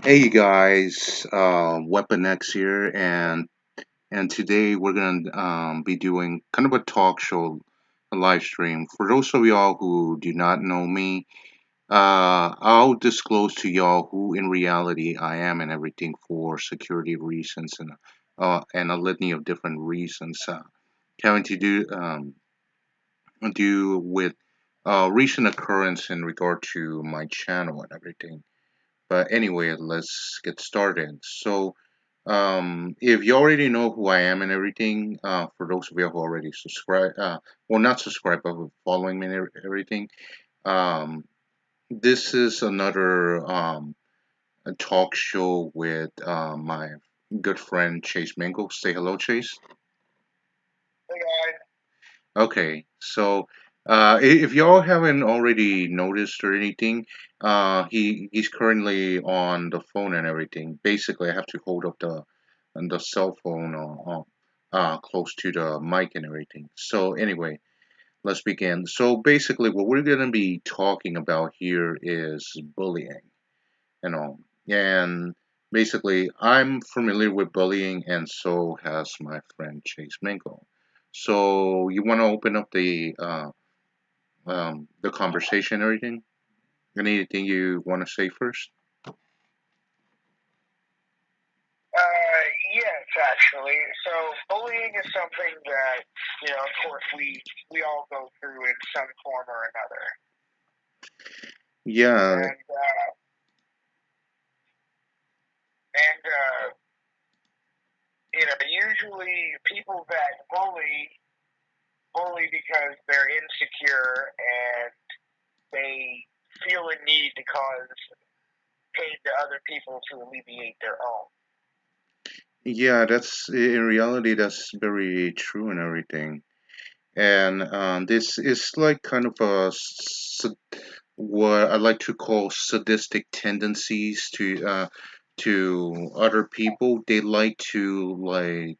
Hey you guys, Weapon X here, and today we're gonna be doing kind of a talk show, a live stream. For those of y'all who do not know me, I'll disclose to y'all who in reality I am and everything for security reasons and a litany of different reasons having to do with recent occurrence in regard to my channel and everything. But anyway, let's get started. So, if you already know who I am and everything, for those of you who already subscribe, well, not subscribe, but following me and everything, um, this is another a talk show with my good friend Chase Mingo. Say hello, Chase. Okay, so if y'all haven't already noticed or anything, he's currently on the phone and everything. Basically, I have to hold up the cell phone close to the mic and everything. So anyway, let's begin. So basically, what we're gonna be talking about here is bullying, you know, and basically, I'm familiar with bullying, and so has my friend Chase Mingo. So you want to open up the conversation, and everything? Anything you want to say first? Yes, actually. So bullying is something that of course, we all go through in some form or another, Yeah, and usually people that bully because they're insecure and they feel a need to cause pain to other people to alleviate their own. yeah. That's in reality, that's very true and everything. And this is like kind of what I like to call sadistic tendencies to other people. They like to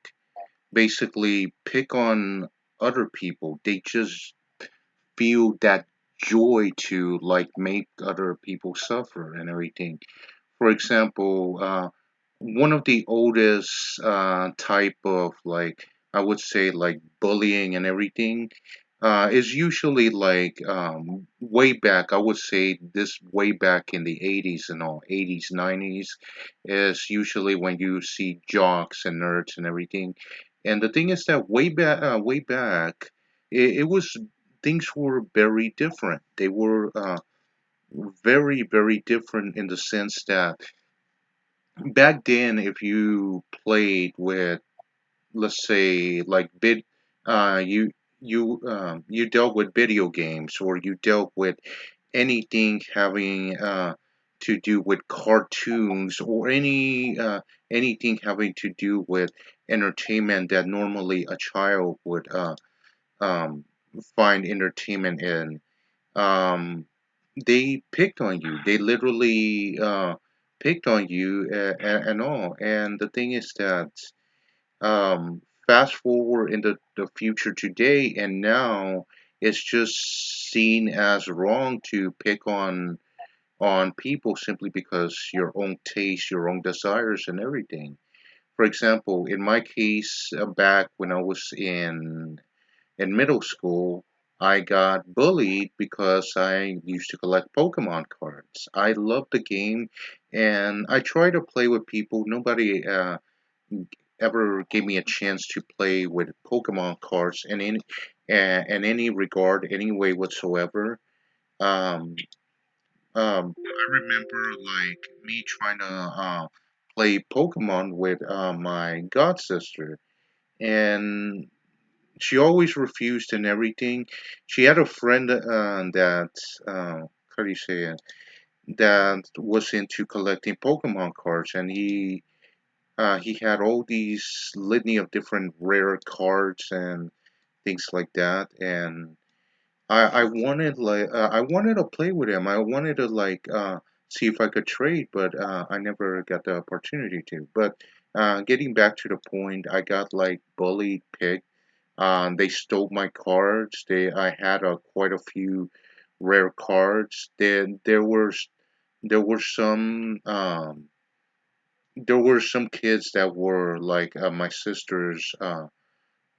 basically pick on other people. They just feel that joy to make other people suffer and everything. For example, one of the oldest type of I would say like bullying and everything is usually way back. I would say this way back in the 80s and all, 80s, 90s is usually when you see jocks and nerds and everything. And the thing is that way back, it was things were very different. They were very, very different in the sense that back then, if you played with, let's say, you dealt with video games or you dealt with anything having to do with cartoons or anything having to do with entertainment that normally a child would um, find entertainment in. Um, they picked on you. They literally picked on you and all. And the thing is that fast forward in the future today, and now it's just seen as wrong to pick on people simply because your own taste, your own desires, and everything. For example, in my case, back when I was in middle school, I got bullied because I used to collect Pokemon cards. I loved the game, and I tried to play with people. Nobody ever gave me a chance to play with Pokemon cards in any regard, any way whatsoever. Um, I remember me trying to play Pokemon with my god sister, and she always refused and everything. She had a friend that how do you say it? That was into collecting Pokemon cards, and he had all these litany of different rare cards and things like that. And I wanted I wanted to play with him. I wanted to see if I could trade, but I never got the opportunity to. But getting back to the point, I got bullied, picked. They stole my cards. I had quite a few rare cards. There were some. there were some kids that were like my sister's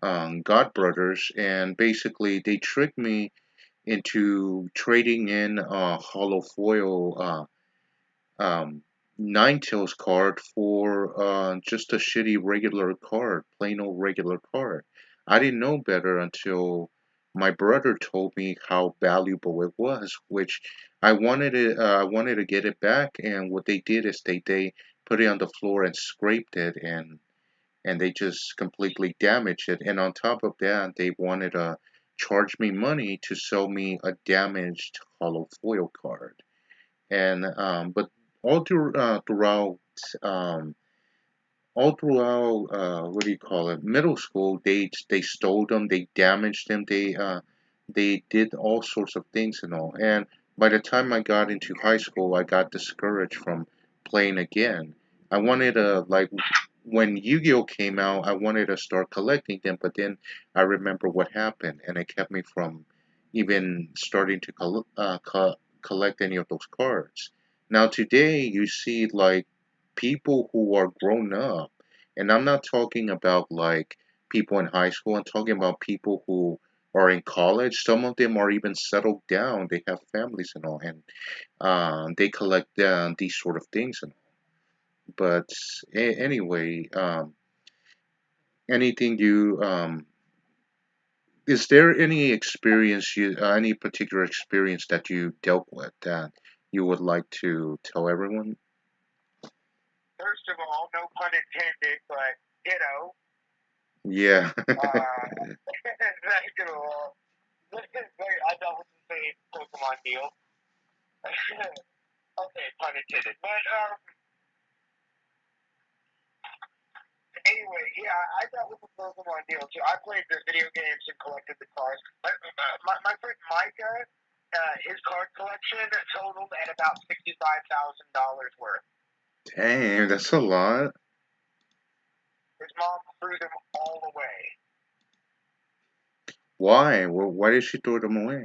god brothers, and basically they tricked me into trading in a hollow foil um, Ninetales card for just a shitty regular card, plain old regular card. I didn't know better until my brother told me how valuable it was, which I wanted it. I wanted to get it back, and what they did is they put it on the floor and scraped it, and they just completely damaged it. And on top of that, they wanted to charge me money to sell me a damaged hollow foil card. And but all throughout um, what do you call it, middle school, they stole them, they damaged them, they did all sorts of things and all. And by the time I got into high school, I got discouraged from playing again. I wanted to, like, when Yu-Gi-Oh came out, I wanted to start collecting them, but then I remember what happened, and it kept me from even starting to collect any of those cards. Now today, you see like people who are grown up, and I'm not talking about like people in high school. I'm talking about people who are in college. Some of them are even settled down. They have families and all, and they collect these sort of things. And but anyway, anything you is there any experience any particular experience that you dealt with that you would like to tell everyone? First of all, no pun intended, but ditto. Yeah. Second of all, I dealt with the same Pokemon deal. Okay, pun intended. But anyway, yeah, I dealt with the Pokemon deal too. I played the video games and collected the cards. My friend Micah, his card collection totaled at about $65,000 worth. Damn, that's a lot. His mom threw them all away. Why? Well, why did she throw them away?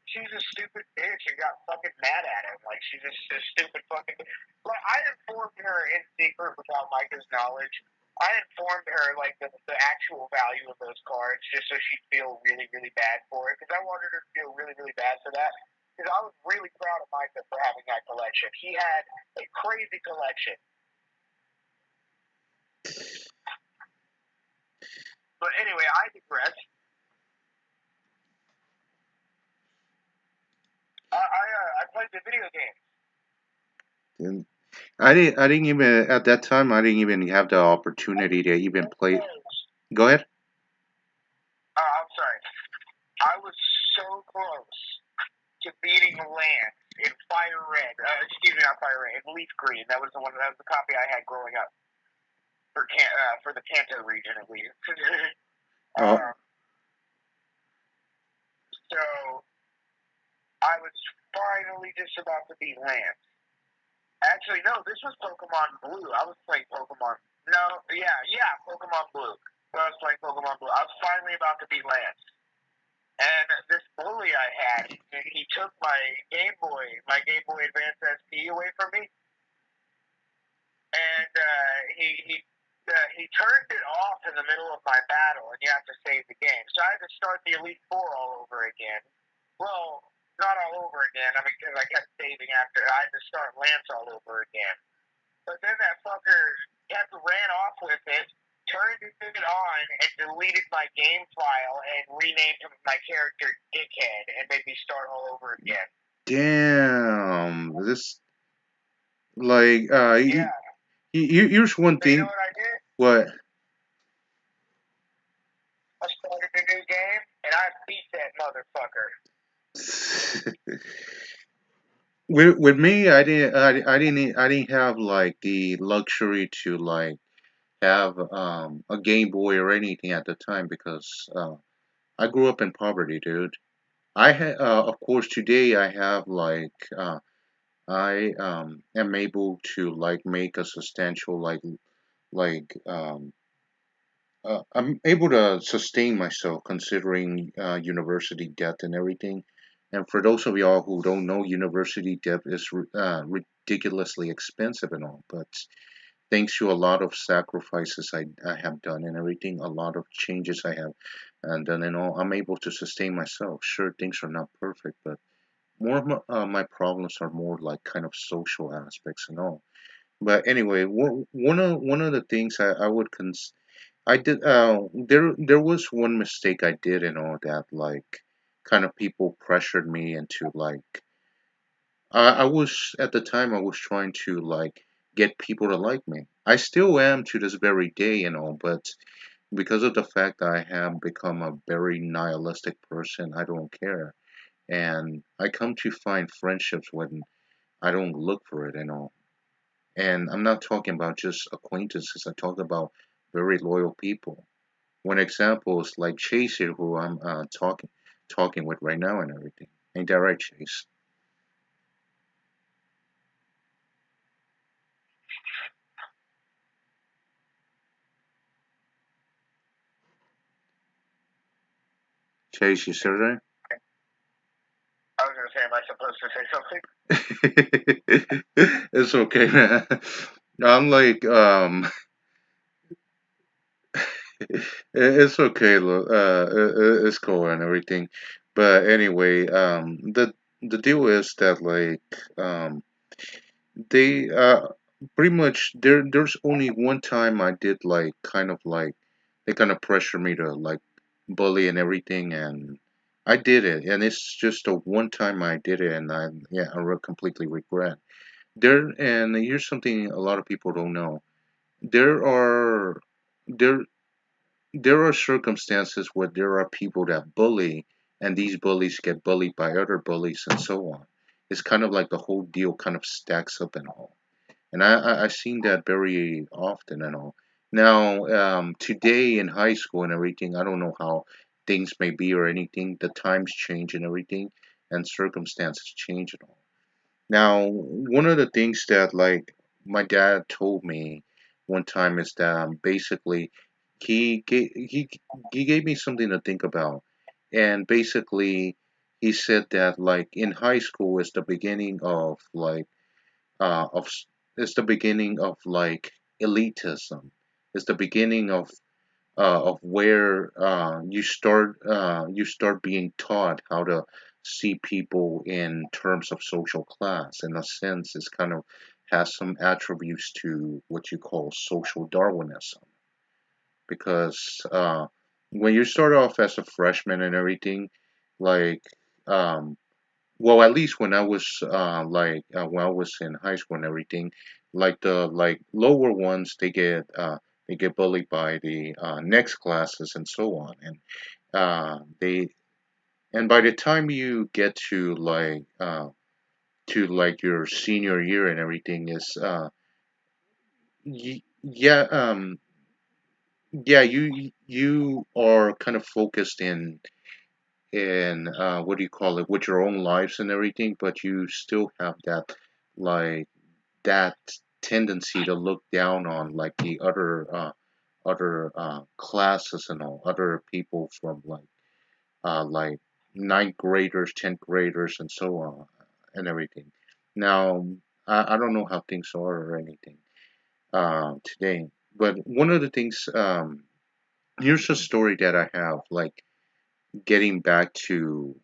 She's a stupid bitch and got fucking mad at him. Like she's just a stupid fucking. Like I informed her in secret without Micah's knowledge. I informed her like the actual value of those cards just so she'd feel really really bad for it because I wanted her to feel really really bad for that because I was really proud of Micah for having that collection. He had a crazy collection. But anyway, I digress. I played the video game. And I didn't even at that time. I didn't even have the opportunity to even play. Go ahead. I'm sorry. I was so close to beating Lance in Fire Red. Excuse me, not Fire Red. In Leaf Green. That was the one. That was the copy I had growing up for the Kanto region at least. Oh, um, so I was finally just about to beat Lance. Actually, no, this was Pokemon Blue. I was playing Pokemon. No, yeah, Pokemon Blue. So I was playing Pokemon Blue. I was finally about to beat Lance. And this bully I had, he took my Game Boy Advance SP away from me, and he turned it off in the middle of my battle, and you have to save the game. So I had to start the Elite Four all over again. Well, not all over again. I mean, because I kept saving after. I had to start Lance all over again. But then that fucker ran off with it, turned it on, and deleted my game file and renamed my character Dickhead and made me start all over again. damn. This like Yeah. here's one So you know thing. what I did? What? I started a new game and I beat that motherfucker. With me, I didn't have like the luxury to like have a Game Boy or anything at the time because I grew up in poverty, dude. I had of course today I have like I am able to like make a substantial like I'm able to sustain myself considering university debt and everything. And for those of y'all who don't know, university debt is ridiculously expensive and all. But thanks to a lot of sacrifices I have done and everything, a lot of changes I have done and all, I'm able to sustain myself. Sure, things are not perfect, but more of my problems are more like kind of social aspects and all. But anyway, one of the things I would I did there was one mistake I did and all that, like kind of people pressured me into like I was at the time I was trying to like get people to like me. I still am to this very day, but because of the fact that I have become a very nihilistic person, I don't care. And I come to find friendships when I don't look for it. And I'm not talking about just acquaintances, I talk about very loyal people. One example is like Chase here, who I'm talking with right now and everything. Ain't that right, Chase? Chase, you still there? I was going to say, am I supposed to say something? It's okay, man. I'm like, it's okay. Look, it's cool and everything. But anyway, the deal is that like, they pretty much there's only one time I did like kind of like they kind of pressure me to like bully and everything, and I did it, and it's just a one time I did it, and completely regret. And here's something a lot of people don't know. There are there there are circumstances where there are people that bully, and these bullies get bullied by other bullies and so on. It's kind of like the whole deal kind of stacks up and all. And I've seen that very often and all. Now, today in high school and everything, I don't know how things may be or anything. The times change and everything, and circumstances change and all. Now, one of the things that like my dad told me one time is that basically he gave me something to think about, and basically he said that like in high school is the beginning of like of it's the beginning of like elitism. It's the beginning of where you start being taught how to see people in terms of social class. In a sense, it's kind of has some attributes to what you call social Darwinism, because when you start off as a freshman and everything, like um, well, at least when I was when I was in high school and everything, like the like lower ones, they get bullied by the next classes and so on, and they and by the time you get to like your senior year and everything is yeah yeah you are kind of focused in what do you call it, with your own lives and everything, but you still have that like that tendency to look down on like the other classes and all other people from like ninth graders, 10th graders, and so on and everything. Now I don't know how things are or anything today, but one of the things here's a story that I have like getting back to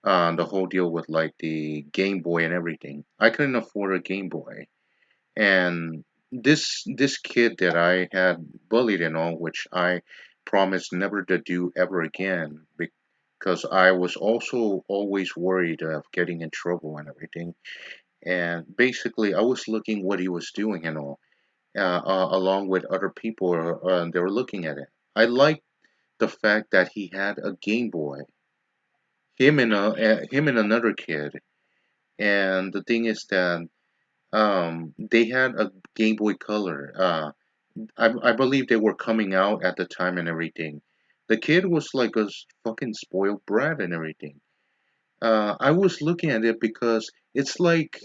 the whole deal with like the Game Boy and everything. I couldn't afford a Game Boy, and this kid that I had bullied and all, which I promised never to do ever again, because I was also always worried of getting in trouble and everything. And basically, I was looking what he was doing and all, along with other people, they were looking at it. I liked the fact that he had a Game Boy, him and another kid. And the thing is that they had a Game Boy Color. I believe they were coming out at the time and everything. The kid was like a fucking spoiled brat and everything. I was looking at it because it's like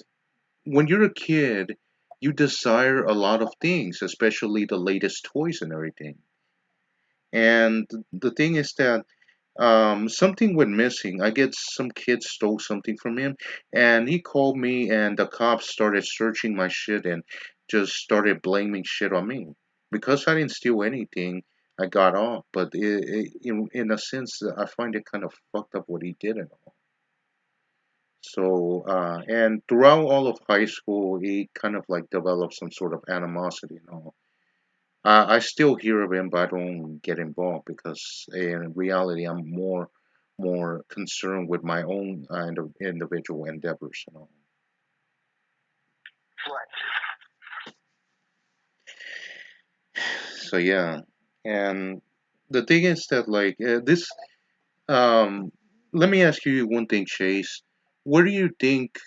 when you're a kid, you desire a lot of things, especially the latest toys and everything. And the thing is that Something went missing. I guess some kid stole something from him, and he called me, and the cops started searching my shit and just started blaming shit on me because I didn't steal anything. I got off, but in a sense, I find it kind of fucked up what he did and all. So, and throughout all of high school, he kind of like developed some sort of animosity and all. I still hear of him, but I don't get involved because in reality, I'm more concerned with my own individual endeavors and all. Right. So yeah, and the thing is that like this. Um, Let me ask you one thing, Chase. Where do you think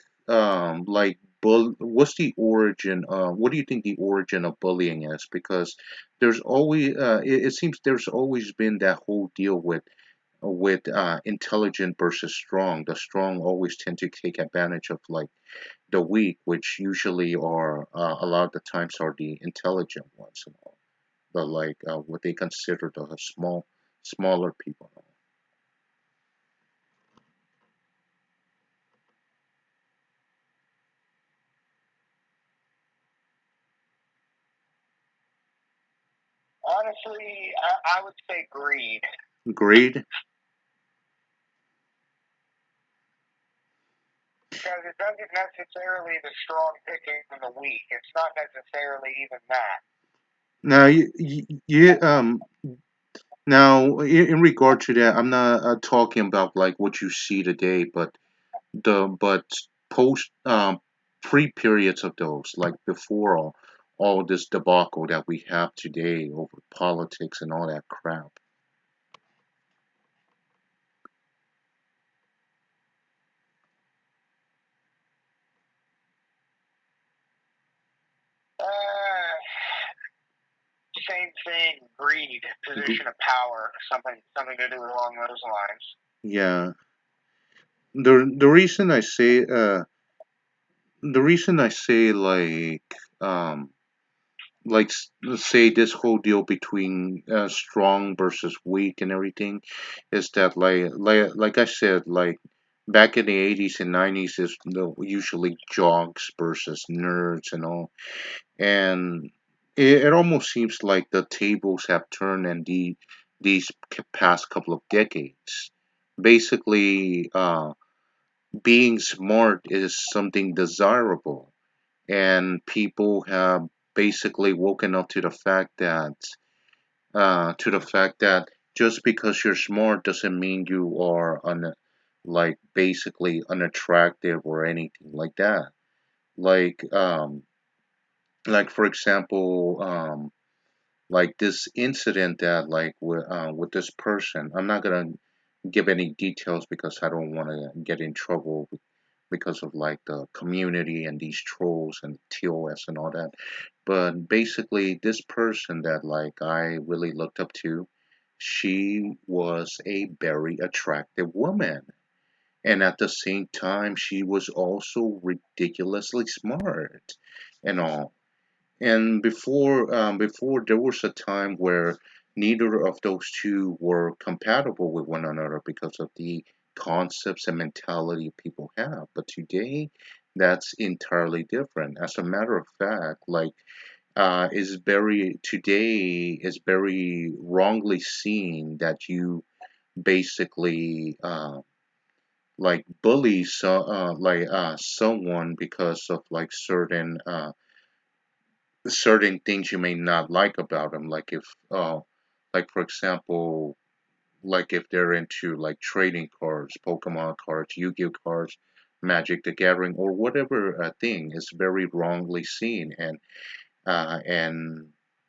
what's the origin? What do you think the origin of bullying is? Because there's always it seems there's always been that whole deal with intelligent versus strong. The strong always tend to take advantage of like the weak, which usually are a lot of the times are the intelligent ones, and all. The like what they consider the smaller people. Honestly, I would say greed, Greed. because it doesn't necessarily the strong picking from the weak. It's not necessarily even that. Now, now in regard to that, I'm not talking about like what you see today, but but post pre periods of those, like before all this debacle that we have today over politics and all that crap. Uh, Same thing, greed, Gr- position of power, something to do along those lines. Yeah, the reason I say um let's say this whole deal between strong versus weak and everything is that like I said, like back in the 80s and 90s is usually jocks versus nerds and all, and it almost seems like the tables have turned in these past couple of decades. Basically, being smart is something desirable, and people have basically woken up to the fact that just because you're smart doesn't mean you are like basically unattractive or anything like that. Like like for example, like this incident that like with this person. I'm not gonna give any details because I don't want to get in trouble because of like the community and these trolls and TOS and all that. But basically, this person that like I really looked up to, she was a very attractive woman. And at the same time, she was also ridiculously smart and all. And before there was a time where neither of those two were compatible with one another because of the concepts and mentality people have. But today, that's entirely different. As a matter of fact, like is very today is very wrongly seen that you basically like bully someone because of like certain things you may not like about them, like if like for example, like if they're into like trading cards, Pokemon cards, Yu-Gi-Oh cards, Magic the Gathering, or whatever thing is very wrongly seen, and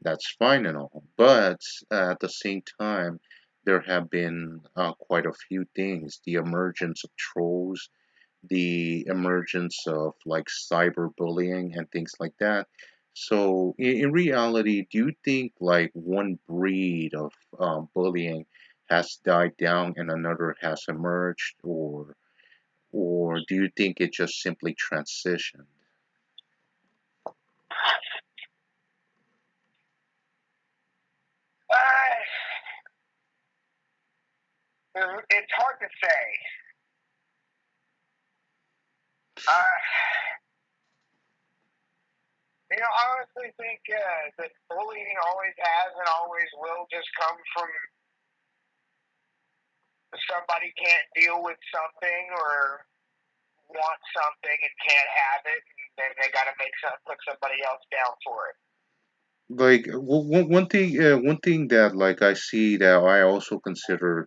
that's fine and all, but at the same time there have been quite a few things: the emergence of trolls, the emergence of like cyberbullying and things like that. So in reality, do you think like one breed of bullying has died down and another has emerged, or do you think it just simply transitioned? Uh, It's hard to say. Uh, I honestly think that bullying always has and always will just come from somebody can't deal with something or want something and can't have it, and then they got to put somebody else down for it. Like one thing that like I see that I also consider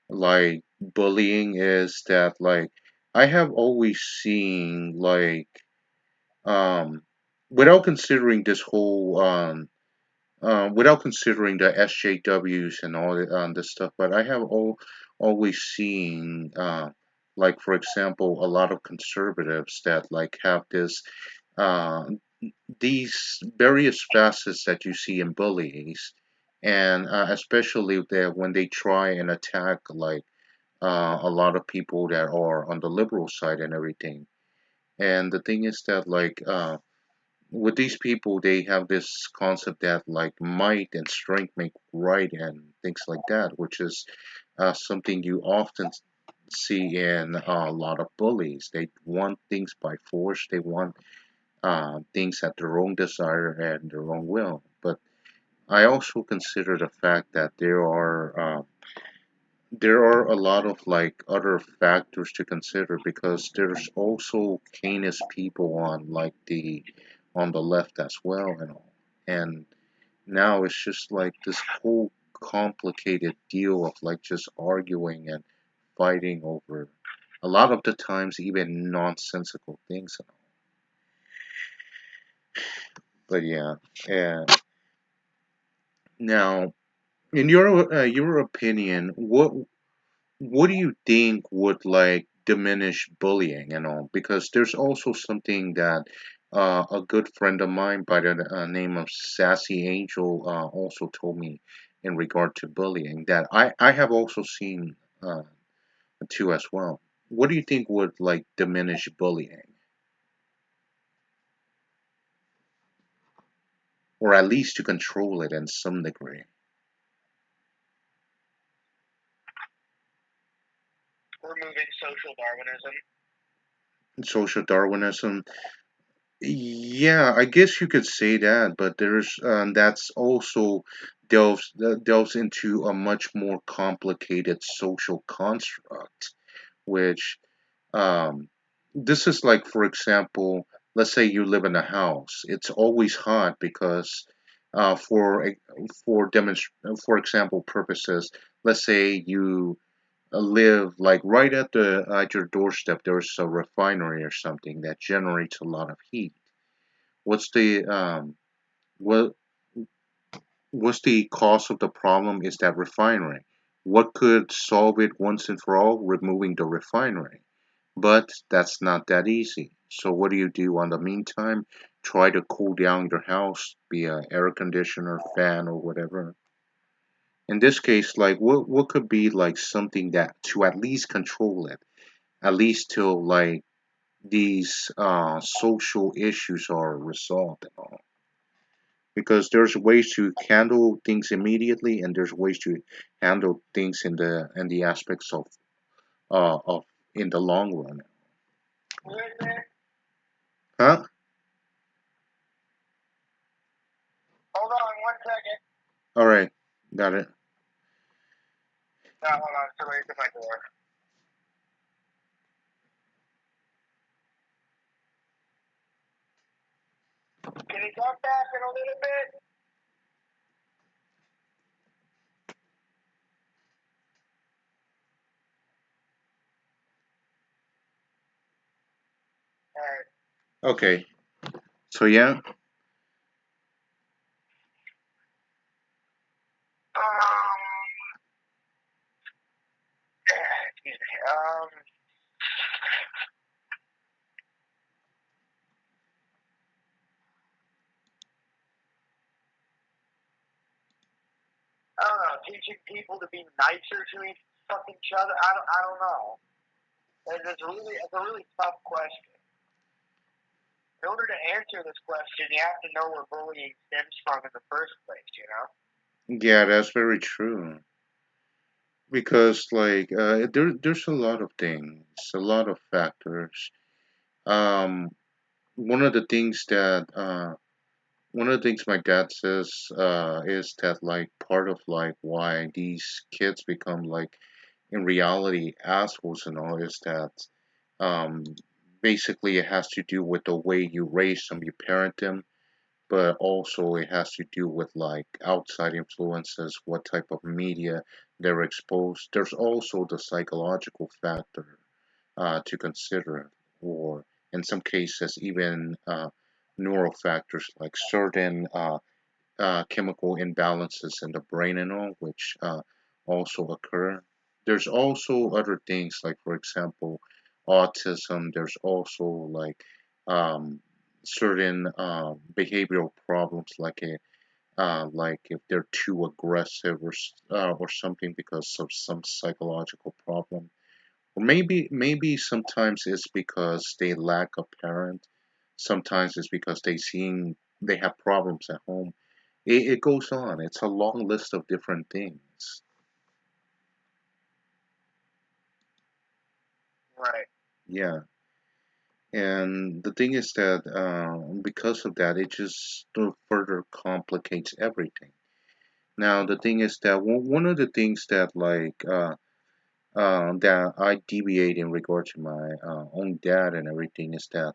like bullying is that like I have always seen like um without considering this whole without considering the SJWs and all this stuff, but I have always seen like for example a lot of conservatives that like have this uh, these various facets that you see in bullies, and especially that when they try and attack like a lot of people that are on the liberal side and everything. And the thing is that like with these people, they have this concept that like might and strength make right and things like that, which is something you often see in a lot of bullies. They want things by force. They want things at their own desire and their own will. But I also consider the fact that there are a lot of like other factors to consider because there's also heinous people on like the left as well and all. And now it's just like this whole complicated deal of like just arguing and fighting over a lot of the times even nonsensical things and all. But yeah, and now in your opinion, what do you think would like diminish bullying and all? Because there's also something that a good friend of mine by the name of Sassy Angel also told me in regard to bullying that I have also seen too as well. What do you think would like diminish bullying, or at least to control it in some degree? Removing social Darwinism. Social Darwinism. Yeah, I guess you could say that, but there's that's also delves into a much more complicated social construct, which um, this is like, for example, let's say you live in a house. It's always hot because for example purposes, let's say you live like right at your doorstep. There's a refinery or something that generates a lot of heat. What's the what what's the cause of the problem is that refinery. What could solve it once and for all? Removing the refinery. But that's not that easy. So what do you do on the meantime? Try to cool down your house, be a air conditioner, fan, or whatever. In this case, like what could be like something that to at least control it, at least till like these social issues are resolved and all. Because there's ways to handle things immediately and there's ways to handle things in the aspects of in the long run. Huh? Hold on one second. All right, got it. No, hold on. Somebody's at my door. Can you come back in a little bit? All right. Okay, so yeah. Excuse me. I don't know. Teaching people to be nicer to each other. I don't know. It's a really tough question. In order to answer this question, you have to know where bullying stems from in the first place. Yeah, that's very true. because there's a lot of things, a lot of factors. Um, one of the things that one of the things my dad says is that like part of like why these kids become like in reality assholes and all is that um basically it has to do with the way you raise them, you parent them, but also it has to do with like outside influences, what type of media they're exposed. There's also the psychological factor to consider, or in some cases, even neural factors like certain chemical imbalances in the brain and all, which also occur. There's also other things like, for example, autism. There's also um, certain behavioral problems like if they're too aggressive or something because of some psychological problem. Or maybe sometimes it's because they lack a parent. Sometimes it's because they have problems at home. It goes on. It's a long list of different things. Right. Yeah. And the thing is that because of that, it just further complicates everything. Now, the thing is that one of the things that that I deviate in regard to my own dad and everything is that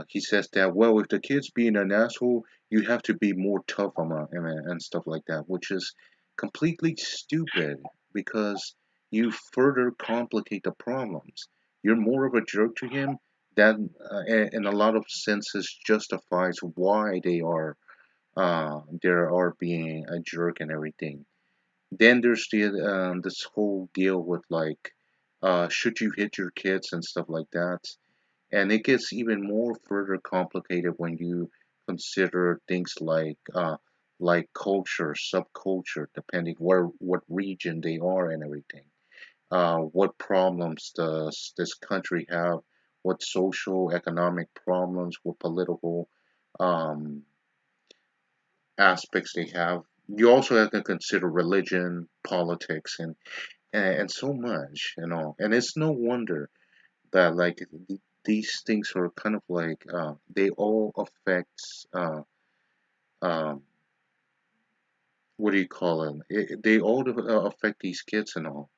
he says that, well, if the kid's being an asshole, you have to be more tough on him and stuff like that, which is completely stupid because you further complicate the problems. You're more of a jerk to him. That, in a lot of senses, justifies why they are being a jerk and everything. Then there's this whole deal with should you hit your kids and stuff like that, and it gets even more further complicated when you consider things like culture, subculture, depending where what region they are and everything. What problems does this country have? What social, economic problems, what political um, aspects they have? You also have to consider religion, politics, and so much, you know. And it's no wonder that these things are kind of they all affect um what do you call it? They all affect these kids and all,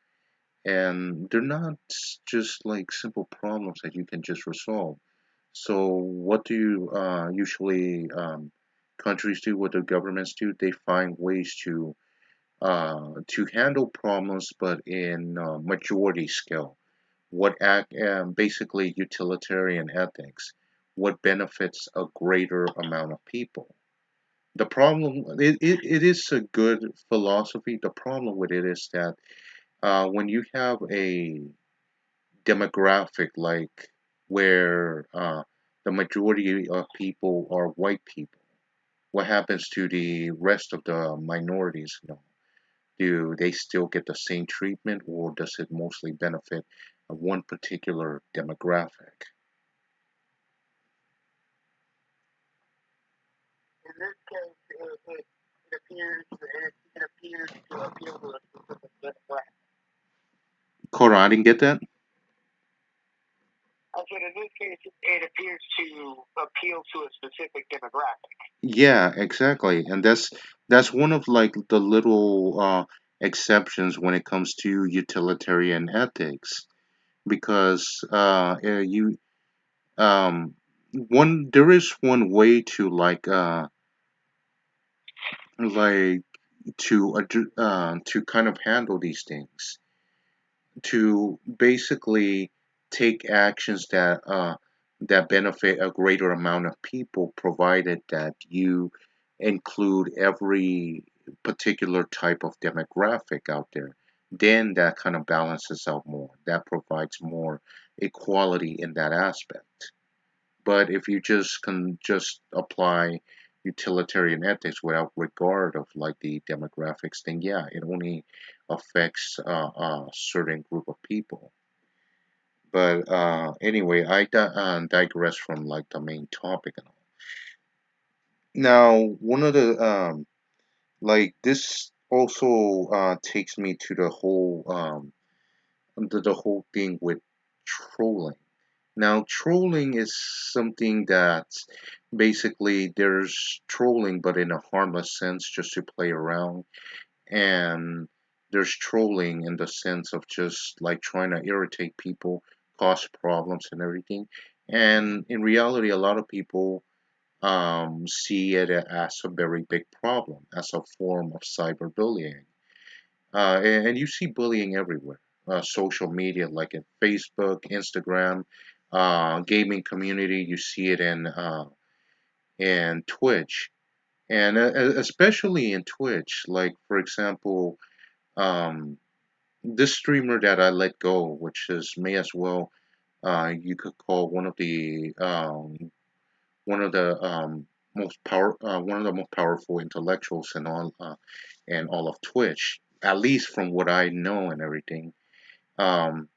and they're not just like simple problems that you can just resolve. So what do you usually countries do? What do governments do? They find ways to handle problems, but in majority scale. What act basically utilitarian ethics? What benefits a greater amount of people? The problem it is a good philosophy. The problem with it is that when you have a demographic where the majority of people are white people, what happens to the rest of the minorities? You know, do they still get the same treatment, or does it mostly benefit one particular demographic? In this case, it appears to appeal to a specific demographic. Cora, I didn't get that. I said in this case, it appears to appeal to a specific demographic. Yeah, exactly, and that's one of like the little exceptions when it comes to utilitarian ethics, because you one there is one way to like to kind of handle these things, to basically take actions that benefit a greater amount of people, provided that you include every particular type of demographic out there. Then that kind of balances out more. That provides more equality in that aspect. But if you just can just apply utilitarian ethics without regard of like the demographics, then yeah, it only affects a certain group of people. But anyway, digress from like the main topic and all. Now, one of the like this. also takes me to the whole thing with trolling. Now, trolling is something that basically there's trolling, but in a harmless sense, just to play around, and there's trolling in the sense of just like trying to irritate people, cause problems, and everything. And in reality, a lot of people see it as a very big problem, as a form of cyberbullying. And you see bullying everywhere. Social media, like in Facebook, Instagram, gaming community, you see it in Twitch, and especially in Twitch. Like for example, um, this streamer that I let go, which is may as well you could call one of the one of the most powerful intellectuals in all of Twitch, at least from what I know and everything. Um,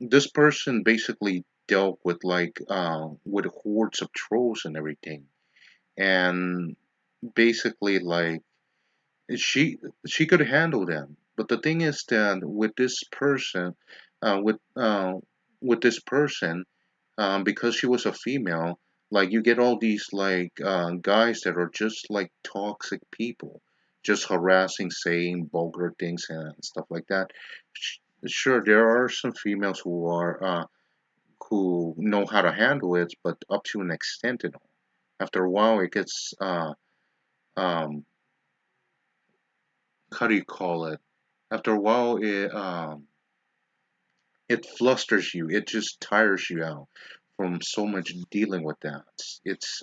this person basically dealt with hordes of trolls and everything, and basically like she she could handle them. But the thing is that uh, with uh, with this person, because she was a female, like you get all these guys that are just like toxic people, just harassing, saying vulgar things and stuff like that. Sure, there are some females who know how to handle it, but up to an extent, and all. After a while, it gets um, how do you call it? After a while, it flusters you. It just tires you out from so much dealing with that. It's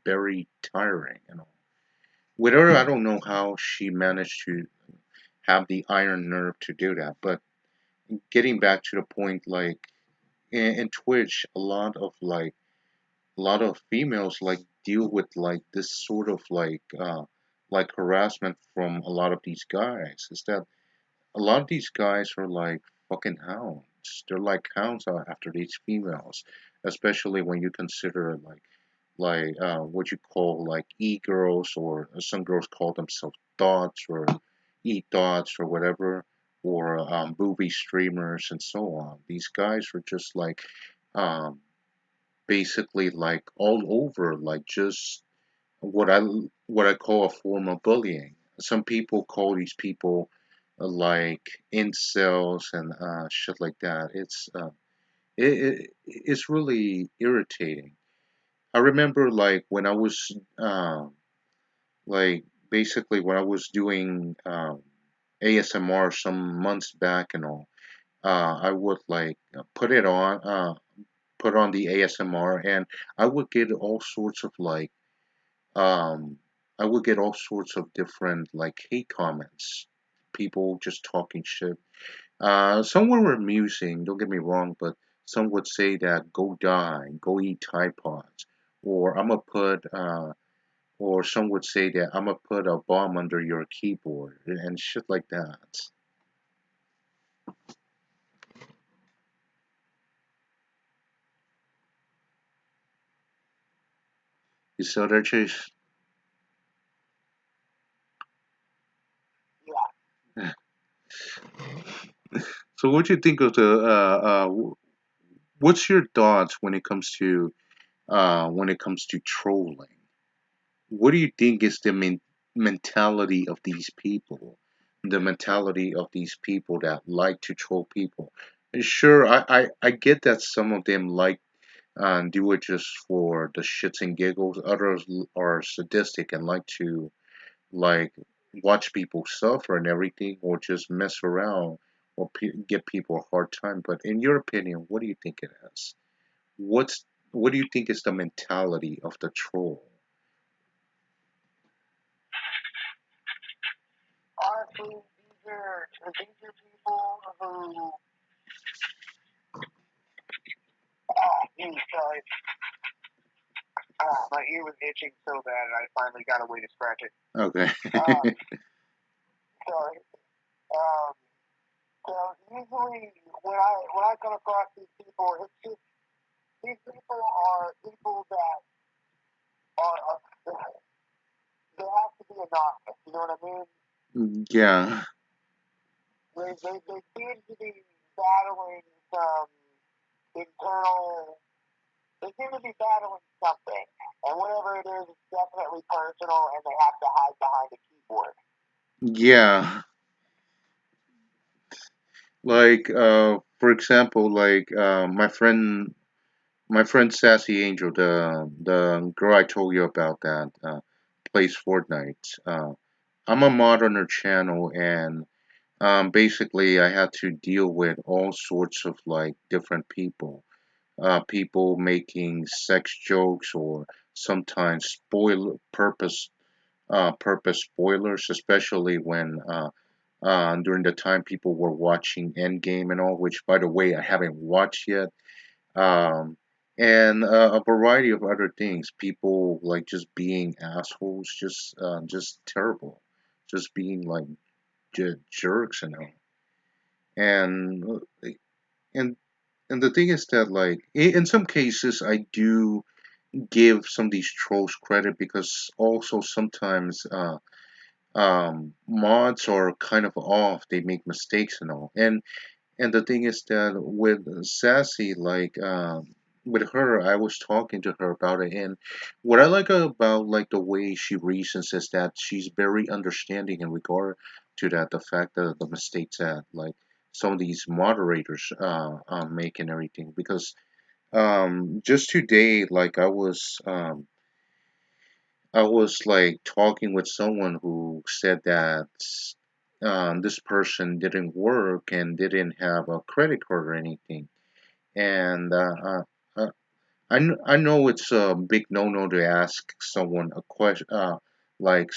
very tiring, you know. With her, I don't know how she managed to have the iron nerve to do that. But getting back to the point, like in Twitch, a lot of females like deal with like this sort of like harassment from a lot of these guys. Is that a lot of these guys are like fucking hounds. They're like hounds after these females, especially when you consider what you call like e-girls, or some girls call themselves dots or e-dots or whatever, or booby streamers and so on. These guys are just like um, basically like all over, like just what I what I call a form of bullying. Some people call these people like incels and shit like that. It's really irritating. I remember like when I was like basically when I was doing ASMR some months back and all. I would like put on the ASMR, and I would get all sorts of um, I would get all sorts of different like hate comments, people just talking shit. Some were amusing, don't get me wrong, but some would say that go die, go eat Tide Pods, or or some would say that I'm gonna put a bomb under your keyboard and shit like that. You saw that, Chase? Yeah. So, what do you think of what's your thoughts when it comes to trolling? What do you think is the mentality of these people? The mentality of these people that like to troll people. Sure, I get that some of them like do it just for the shits and giggles. Others are sadistic and like to like watch people suffer and everything, or just mess around or give people a hard time. But in your opinion, what do you think it is? What do you think is the mentality of the troll? Honestly, these are people who, geez, sorry, my ear was itching so bad, and I finally got a way to scratch it. Okay. Uh, sorry. Um, so usually when I come across these people, it's just these people are people that are they have to be anonymous. You know what I mean? Yeah, They seem to be battling some internal. They seem to be battling something, and whatever it is, it's definitely personal, and they have to hide behind a keyboard. yeah. Like, for example, like my friend Sassy Angel, the girl I told you about that plays Fortnite. I'm a mod on her channel, and basically I had to deal with all sorts of like different people. People making sex jokes or sometimes purpose spoilers, especially when during the time people were watching Endgame and all, which by the way I haven't watched yet. Um, and a variety of other things. People like just being assholes, just terrible, just being like jerks and all. And and and the thing is that like in some cases I do give some of these trolls credit because also sometimes mods are kind of off. They make mistakes and all. And the thing is that with Sassy, like with her, I was talking to her about it, and what I like about like the way she reasons is that she's very understanding in regard to that, the fact that the mistakes that like some of these moderators make and everything. Because just today, like I was like talking with someone who said that this person didn't work and didn't have a credit card or anything. And I know it's a big no-no to ask someone a question, like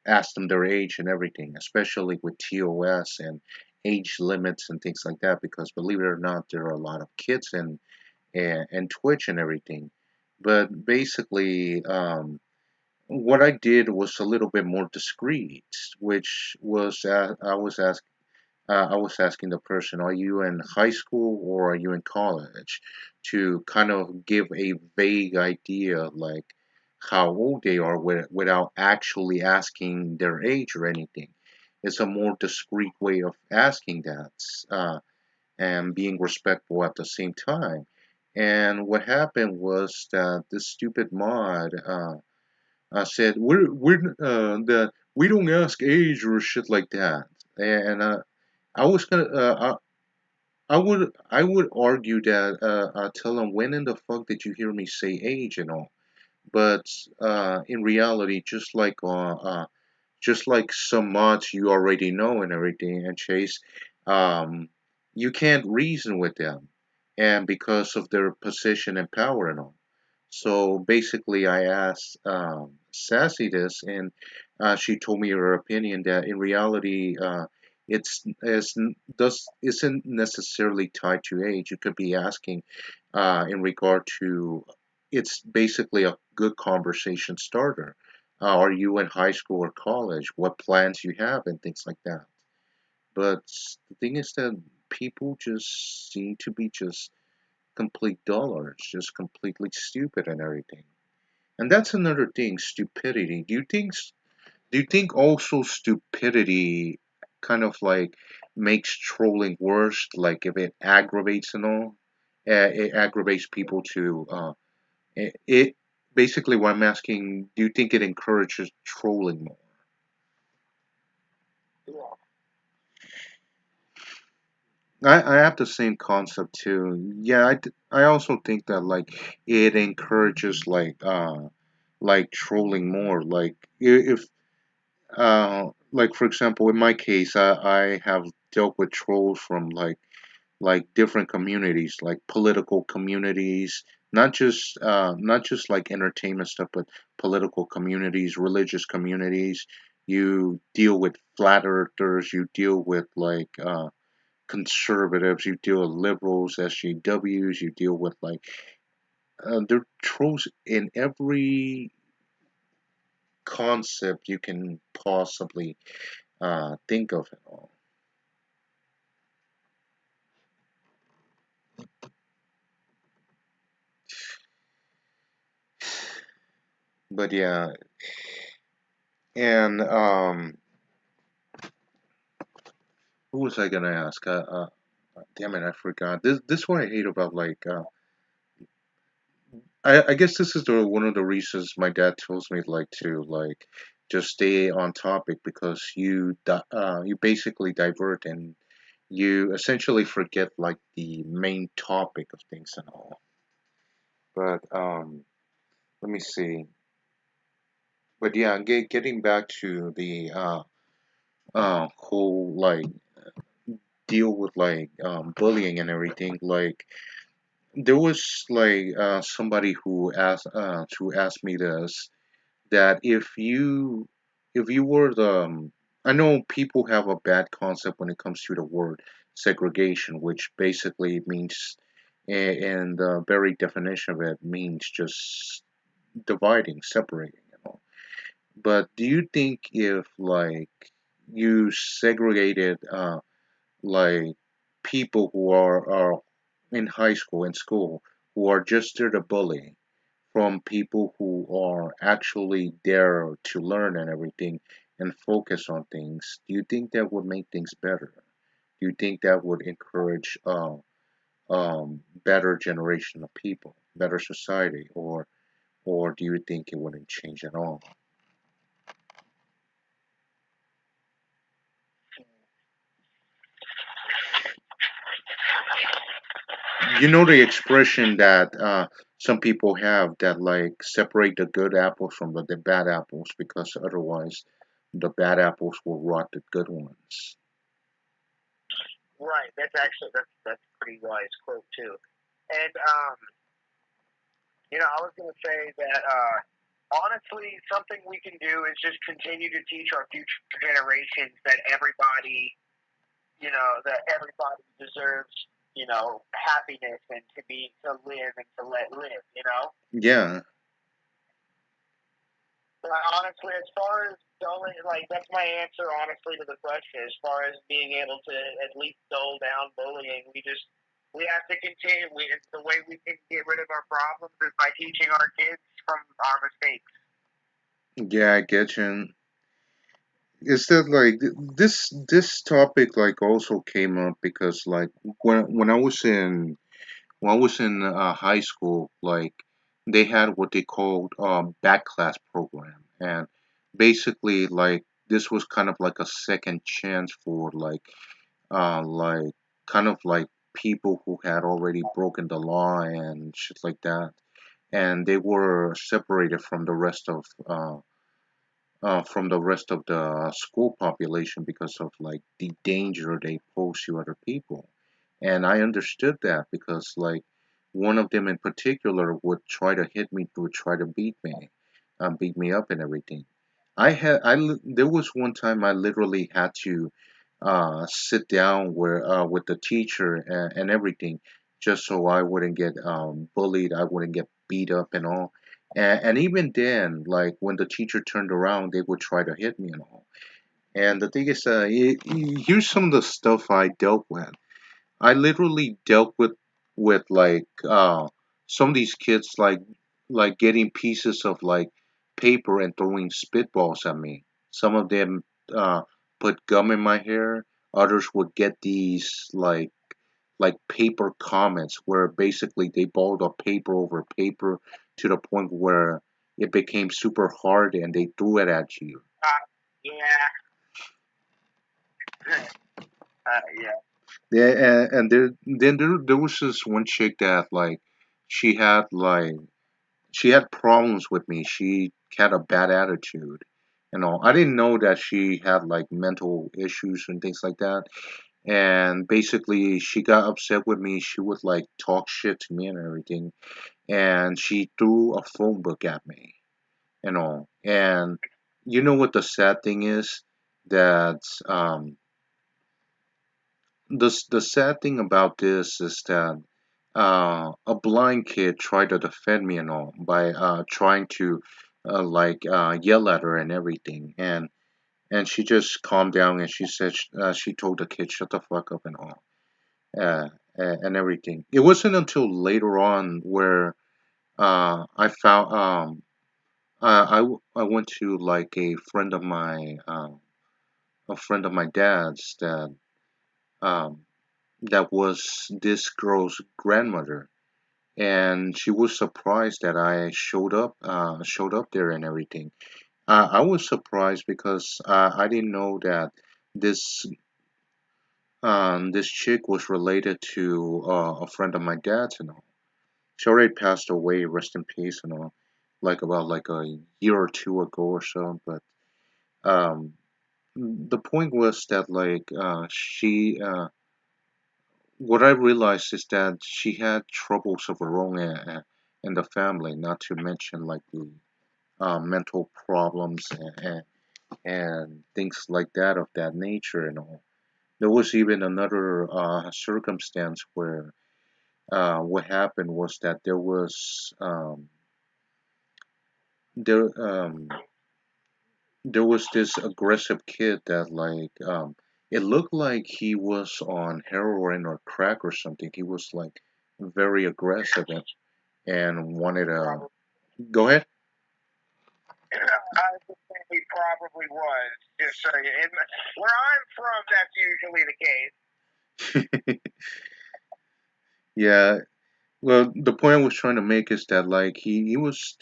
ask them their age and everything, especially with TOS and age limits and things like that. Because believe it or not, there are a lot of kids and Twitch and everything. But basically, what I did was a little bit more discreet, which was I was asking the person, are you in high school or are you in college? To kind of give a vague idea, like how old they are without actually asking their age or anything. It's a more discreet way of asking that and being respectful at the same time. And what happened was that this stupid mod said, that we don't ask age or shit like that. And I was gonna I would argue that tell them when in the fuck did you hear me say age and all. But in reality, just like some mods you already know and everything, and Chase, um, you can't reason with them, and because of their position and power and all. So basically, I asked Sassy this, and she told me her opinion that in reality, it's does isn't necessarily tied to age. You could be asking in regard to it's basically a good conversation starter. Are you in high school or college? What plans you have and things like that. But the thing is that people just seem to be just complete dullards, just completely stupid and everything. And that's another thing, stupidity. Do you think also stupidity kind of like makes trolling worse? Like if it aggravates and all, it aggravates people to it. Basically, what I'm asking, do you think it encourages trolling more? Yeah. I have the same concept too. Yeah, I also think that like it encourages like trolling more. Like if like for example, in my case, I have dealt with trolls from like different communities, like political communities, not just like entertainment stuff, but political communities, religious communities. You deal with flat earthers, you deal with like conservatives, you deal with liberals, SJWs, you deal with like there are trolls in every concept you can possibly think of it all. But yeah, and Who was I gonna ask? Damn it, I forgot. This what I hate about like. I guess this is the one of the reasons my dad tells me like to like just stay on topic because you basically divert and you essentially forget like the main topic of things and all. But let me see. But yeah, getting back to the whole like deal with like bullying and everything. Like there was like somebody who asked me this that if you were the I know people have a bad concept when it comes to the word segregation, which basically means and the very definition of it means just dividing, separating, you know. But do you think if like you segregated like people who are in high school in school who are just there to bully from people who are actually there to learn and everything and focus on things, do you think that would make things better? Do you think that would encourage better generation of people, better society, or do you think it wouldn't change at all? You know the expression that some people have that like separate the good apples from the bad apples because otherwise the bad apples will rot the good ones. Right. That's a pretty wise quote too. And I was going to say that honestly, something we can do is just continue to teach our future generations that everybody deserves, happiness and to live and to let live. Yeah, But honestly, as far as dulling, like that's my answer. Honestly, to the question, as far as being able to at least dull down bullying, we have to continue. It's the way we can get rid of our problems is by teaching our kids from our mistakes. yeah, I get you. Is that like this topic like also came up because like when I was in high school, like they had what they called back class program, and basically like this was kind of like a second chance for like kind of like people who had already broken the law and shit like that, and they were separated from the rest of the school population because of like the danger they pose to other people. And I understood that because like one of them in particular would try to hit me, would try to beat me up and everything. There was one time I literally had to sit down with the teacher and everything just so I wouldn't get bullied, I wouldn't get beat up and all. And even then, like when the teacher turned around, they would try to hit me and all. And the thing is, here's some of the stuff I dealt with. I literally dealt with like some of these kids like getting pieces of like paper and throwing spitballs at me. Some of them put gum in my hair. Others would get these like paper comments where basically they balled up paper over paper to the point where it became super hard and they threw it at you. Yeah, yeah. Yeah, and there was this one chick that like she had like she had problems with me. She had a bad attitude. You know, I didn't know that she had like mental issues and things like that. And basically, she got upset with me. She would like talk shit to me and everything. And she threw a phone book at me. You know, and you know what the sad thing is that the sad thing about this is that a blind kid tried to defend me and all by trying to yell at her and everything, and she just calmed down and she said she told the kid shut the fuck up and all and everything. It wasn't until later on where I found I went to like a friend of my dad's that um, that was this girl's grandmother, and she was surprised that I showed up there and everything. I was surprised because I didn't know that this this chick was related to a friend of my dad's and all. She already passed away, rest in peace and all, like about like a year or two ago or so. But um, the point was that like what I realized is that she had troubles of her own in the family, not to mention like the mental problems and things like that of that nature and all. There was even another circumstance where what happened was that there there was this aggressive kid that like it looked like he was on heroin or crack or something. He was like very aggressive and wanted to Probably. go ahead. I would say he probably was. Just so you, where I'm from, that's usually the case. Yeah. Well, the point I was trying to make is that like he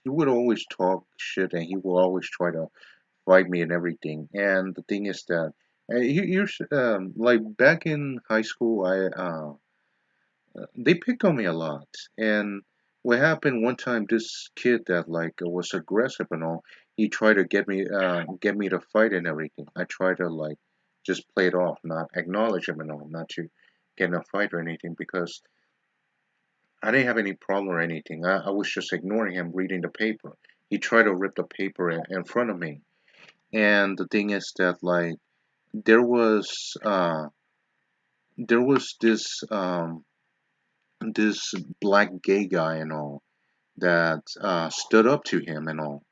would always talk shit and he will always try to fight me and everything. And the thing is that here's like back in high school, they picked on me a lot. And what happened one time, this kid that like was aggressive and all, he tried to get me to fight and everything. I tried to like just play it off, not acknowledge him and all, not to get in a fight or anything because I didn't have any problem or anything. I was just ignoring him, reading the paper. He tried to rip the paper in front of me. And the thing is that like there was uh there was this black gay guy and all that stood up to him and all.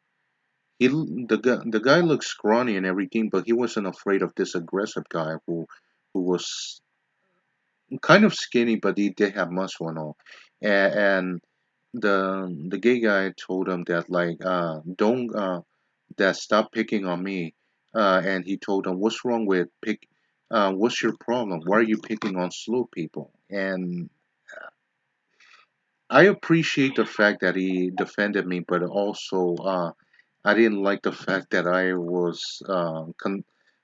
The guy looked scrawny and everything, but he wasn't afraid of this aggressive guy who was kind of skinny, but he did have muscle and all. And the gay guy told him that like don't that stop picking on me. And he told him what's wrong with pick what's your problem? Why are you picking on slow people? And I appreciate the fact that he defended me, but also I didn't like the fact that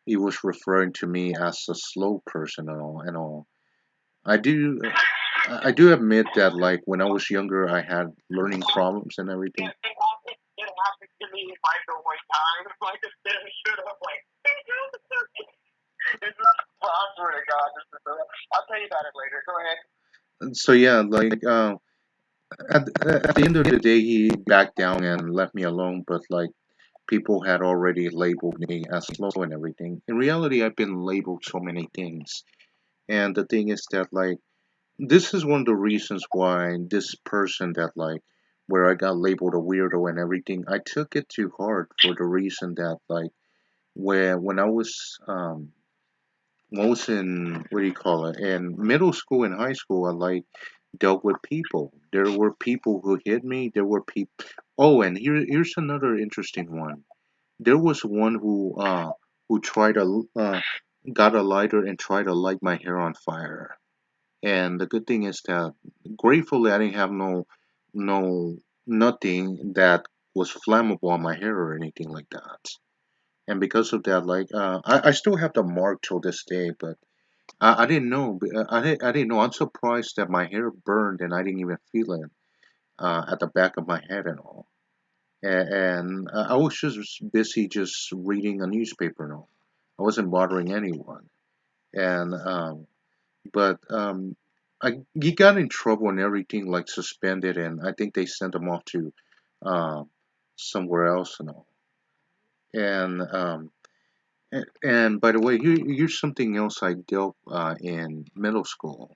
he was referring to me as a slow person and all. I do I do admit that like when I was younger I had learning problems and everything. It happened to me like the one time. Like I should have like. Well, I swear to God, I'll tell you about it later. Go ahead. So yeah, like at the end of the day he backed down and left me alone, but like people had already labeled me as slow and everything. In reality I've been labeled so many things. And the thing is that like this is one of the reasons why this person that like where I got labeled a weirdo and everything, I took it too hard for the reason that like where when I was in what do you call it in middle school and high school, I like dealt with people. There were people who hit me. There were people. Oh, and here's another interesting one. There was one who tried to got a lighter and tried to light my hair on fire. And the good thing is that gratefully I didn't have no nothing that was flammable on my hair or anything like that. And because of that, like I still have the mark till this day, but I didn't know. I didn't know. I'm surprised that my hair burned and I didn't even feel it at the back of my head and all. And I was just busy just reading a newspaper and all. I wasn't bothering anyone. And but he got in trouble and everything, like suspended, and I think they sent him off to uh, somewhere else and all. And and by the way, here's something else I dealt in middle school.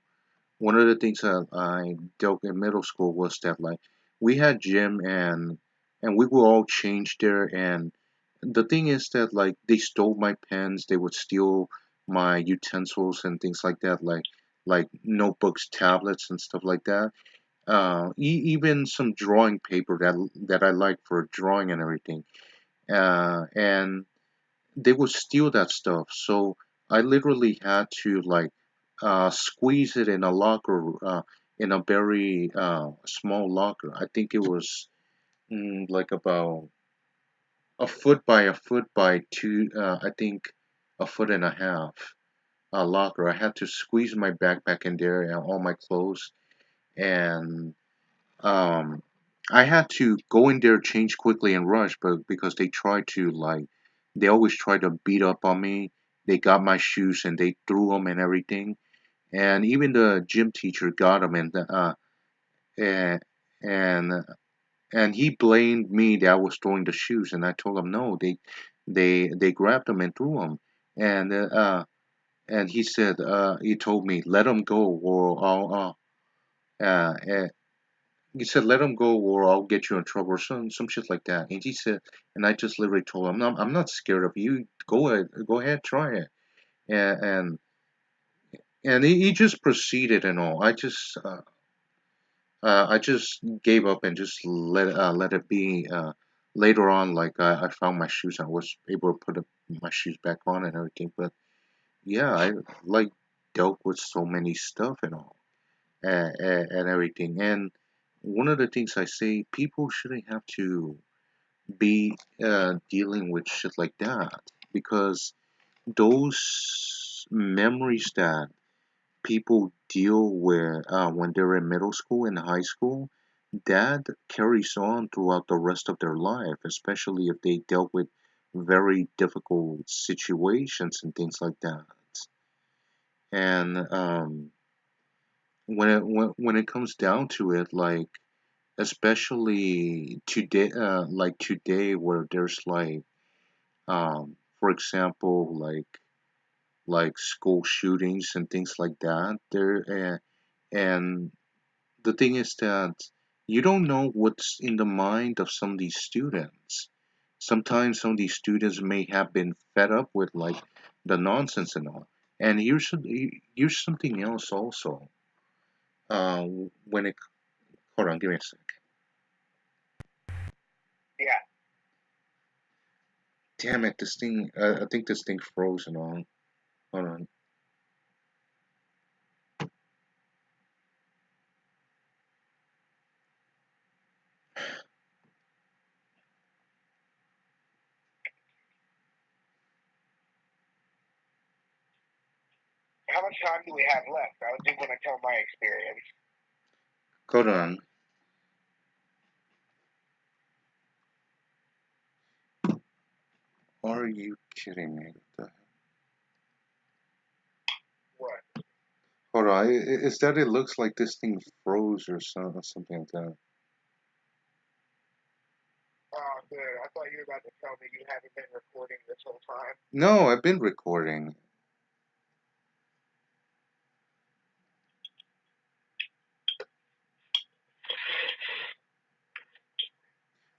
One of the things that I dealt in middle school was that like we had gym and we would all change there. And the thing is that like they stole my pens, they would steal my utensils and things like that, like notebooks, tablets, and stuff like that. Even some drawing paper that I like for drawing and everything. And they would steal that stuff. So I literally had to like squeeze it in a locker, in a very small locker. I think it was like about a foot by a foot by two. I think a foot and a half locker. I had to squeeze my backpack in there and all my clothes, and um, I had to go in there, change quickly, and rush. But because they tried to they always try to beat up on me. They got my shoes and they threw them and everything. And even the gym teacher got them, and and and he blamed me that I was throwing the shoes, and I told him no, they grabbed them and threw them, and he said he told me let them go or he said let them go or I'll get you in trouble or some shit like that, and he said, and I just literally told him I'm not scared of you, go ahead try it, and he just proceeded and all. I just gave up and just let it be. Later on, I found my shoes. I was able to put my shoes back on and everything. But yeah, I like dealt with so many stuff and all and everything. And one of the things I say, people shouldn't have to be dealing with shit like that because those memories that people deal with when they're in middle school and high school, that carries on throughout the rest of their life, especially if they dealt with very difficult situations and things like that. And when it comes down to it, especially today, today, where there's for example, school shootings and things like that, and the thing is that you don't know what's in the mind of some of these students. Sometimes some of these students may have been fed up with the nonsense and all. And here's something else also. Uh, when it hold on, give me a sec. Yeah. Damn it, this thing. I think this thing froze and all. Hold on. How much time do we have left? I was just going to tell my experience. Hold on. Are you kidding me? What the What? Hold on. Is that it looks like this thing froze or something like that? Oh, good. I thought you were about to tell me you haven't been recording this whole time. No, I've been recording.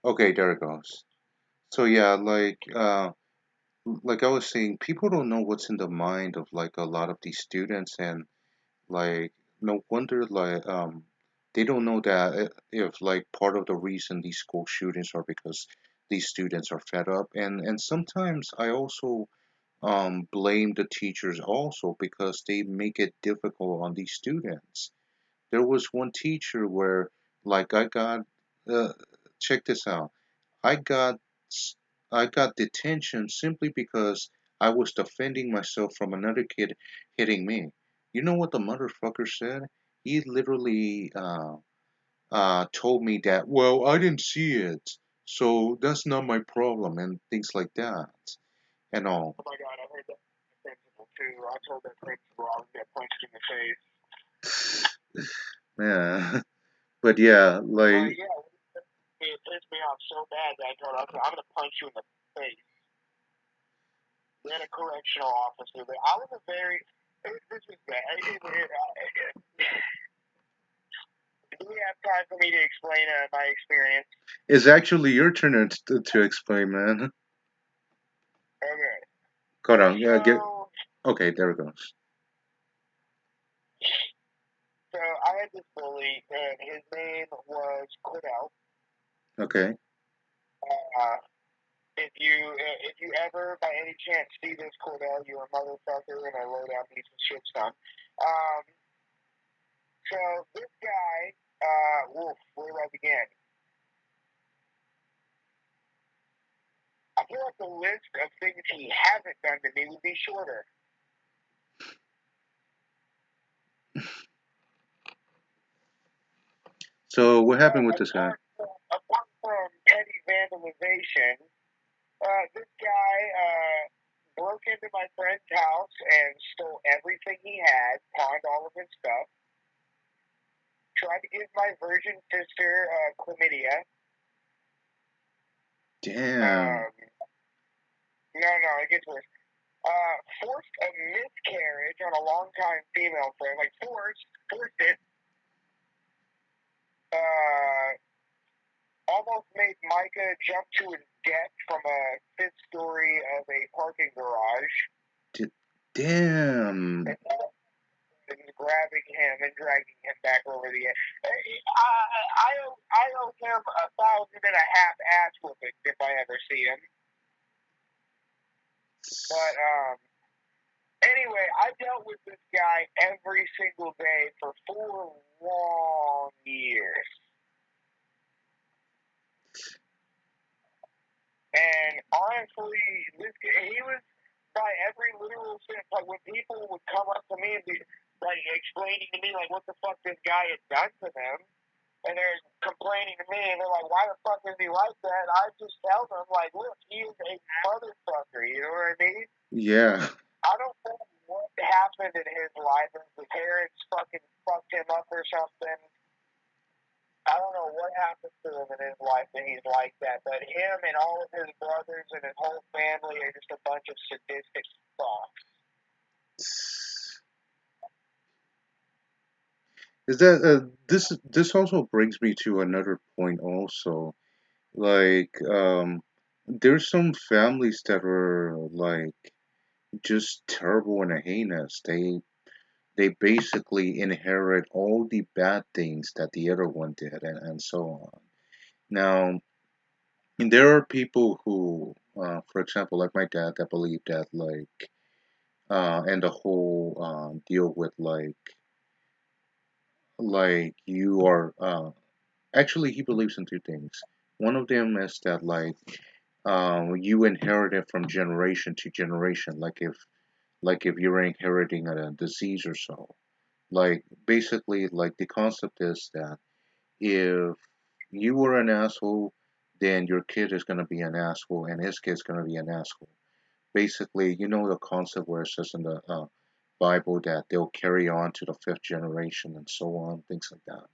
Okay, there it goes. So yeah, like I was saying, people don't know what's in the mind of a lot of these students, and like no wonder they don't know that if part of the reason these school shootings are because these students are fed up, and sometimes I also blame the teachers also because they make it difficult on these students. There was one teacher where I got uh, check this out. I got s- I got detention simply because I was defending myself from another kid hitting me. You know what the motherfucker said? He literally told me that, well, I didn't see it, so that's not my problem and things like that and all. Oh my God, I heard that from the principal too. I told that principal I would get punched in the face. Yeah, but yeah, Yeah, it pissed me off so bad that I told him, I'm going to punch you in the face. We had a correctional officer there. I was a very, this was bad. Do we have time for me to explain my experience? it's actually your turn to explain, man. Okay. Hold on, yeah, get So, okay. There it goes. so I had this bully, and his name was Cordell. Okay, Uh, if you ever by any chance see this Cordell, you're a motherfucker and a low down piece of shit son. Um, so this guy, woof, where do I begin? I feel like the list of things he hasn't done to me would be shorter. So what happened with this guy? Apart from petty vandalization, this guy broke into my friend's house and stole everything he had, pawned all of his stuff, tried to give my virgin sister chlamydia. Damn. Um, no, it gets worse. Forced a miscarriage on a longtime female friend, like forced it. Uh, Almost made Micah jump to his death from a fifth story of a parking garage. D- damn. And grabbing him and dragging him back over the edge. I owe him 1,500 ass whoopings if I ever see him. But anyway, I dealt with this guy every single day for 4 long years. And honestly, he was by every literal sense. Like when people would come up to me and be like explaining to me like what the fuck this guy had done to them, and they're complaining to me, and they're like, "Why the fuck is he like that?" I just tell them like, "Look, he is a motherfucker." You know what I mean? Yeah. I don't know what happened in his life. If his parents fucking fucked him up or something. I don't know what happened to him in his life that he's like that, but him and all of his brothers and his whole family are just a bunch of sadistic fucks. Is that this also brings me to another point also. Like there's some families that are like just terrible and heinous. They basically inherit all the bad things that the other one did and so on. Now, and there are people who, for example, like my dad, that believe that and the whole deal with like you are actually he believes in two things. One of them is that you inherit it from generation to generation, like if you're inheriting a disease or so. Like basically, like the concept is that if you were an asshole, then your kid is gonna be an asshole, and his kid's gonna be an asshole. Basically, you know the concept where it says in the Bible that they'll carry on to the fifth generation and so on, things like that.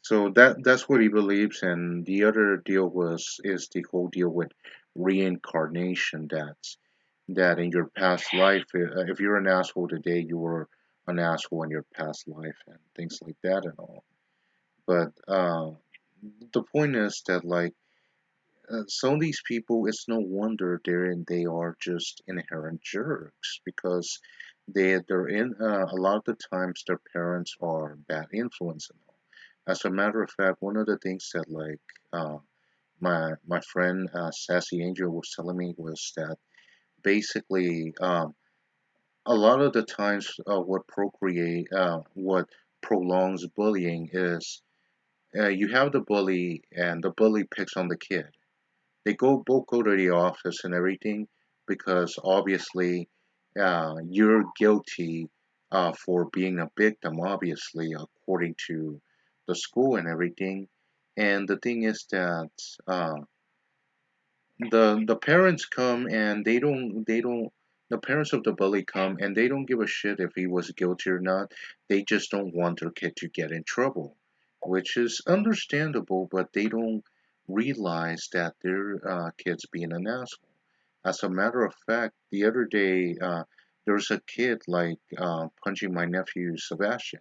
So that's what he believes, and the other deal was is the whole deal with reincarnation. That in your past life, if you're an asshole today, you were an asshole in your past life, and things like that and all. But the point is that some of these people, it's no wonder they are just inherent jerks because they're in a lot of the times their parents are bad influence and all. As a matter of fact, one of the things that my friend Sassy Angel was telling me was that basically a lot of the times what prolongs bullying is you have the bully and the bully picks on the kid. They both go to the office and everything because obviously you're guilty for being a victim, obviously, according to the school and everything. And the thing is that uh, the parents come and they don't the parents of the bully come and they don't give a shit if he was guilty or not. They just don't want their kid to get in trouble, which is understandable, but they don't realize that their kid's being an asshole. As a matter of fact, the other day there was a kid punching my nephew Sebastian,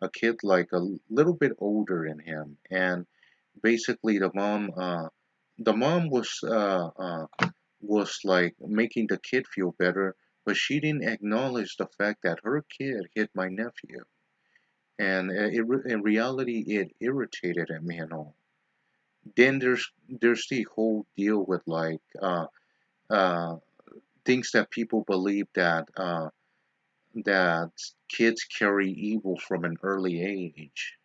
a kid like a little bit older than him, and basically the mom was like making the kid feel better, but she didn't acknowledge the fact that her kid hit my nephew, and in reality it irritated me and all. Then there's the whole deal with uh things that people believe that kids carry evil from an early age.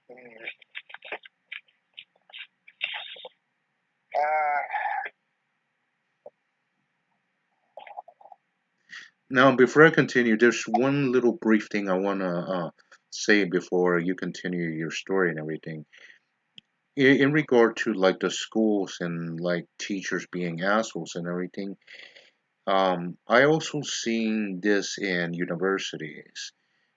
Mm. Uh, Now, before I continue, there's one little brief thing I want to say before you continue your story and everything. In regard to like the schools and like teachers being assholes and everything, I also seen this in universities.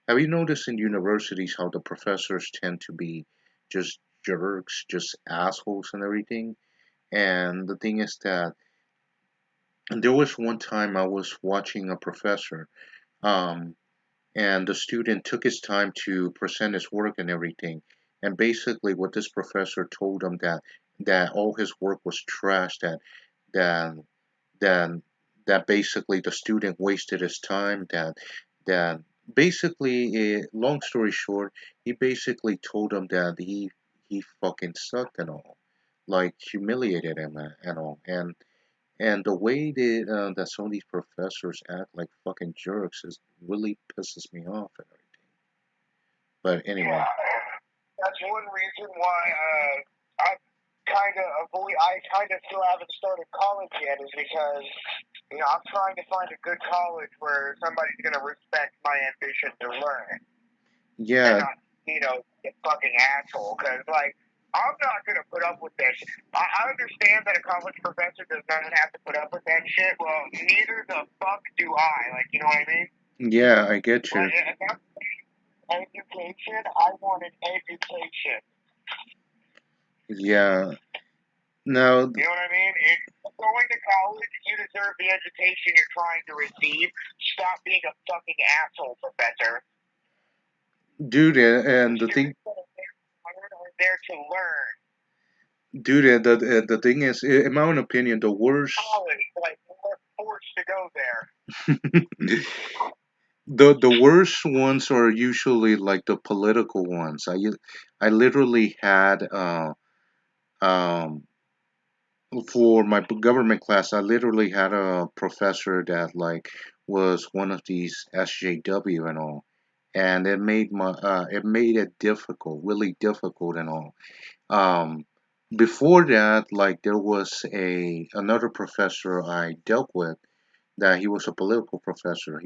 Have you noticed in universities how the professors tend to be just jerks, just assholes and everything? And the thing is that there was one time I was watching a professor. Um, and the student took his time to present his work and everything. And basically, what this professor told him that all his work was trash. That that that basically the student wasted his time. That basically, long story short, he basically told him that he fucking sucked and all, like humiliated him and all. And the way that some of these professors act like fucking jerks is really pisses me off and everything. But anyway, yeah, that's one reason why I kind of avoid. I kind of still haven't started college yet, is because I'm trying to find a good college where somebody's going to respect my ambition to learn and yeah, not a fucking asshole. Because like I'm not going to put up with this. I understand that a college professor does not have to put up with that shit. Well, neither the fuck do I. Like, you know what I mean? yeah, I get Like, you. if that's education, I want an education. Yeah. Now, You know what I mean? If you're going to college, you deserve the education you're trying to receive. Stop being a fucking asshole, professor. dude, The and the thing, students that are there to learn. dude, the thing is, in my own opinion, the worst, College, like, we're forced to go there. the worst ones are usually like the political ones. I literally had um for my government class, I literally had a professor that like was one of these SJW and all, and it made it difficult, really difficult and all. Um, Before that, like there was a another professor I dealt with that he was a political professor.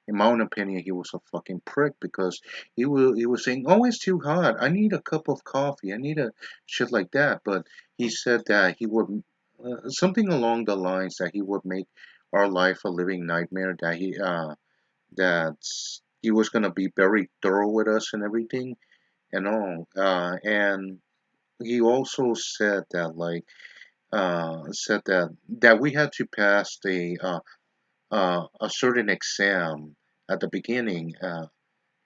In my own opinion, he was a fucking prick because he was saying, "Oh, it's too hot. I need a cup of coffee. I need a shit like that." But he said that he would something along the lines that he would make our life a living nightmare. That he was gonna be very thorough with us and everything and all. And he also said that we had to pass a certain exam at the beginning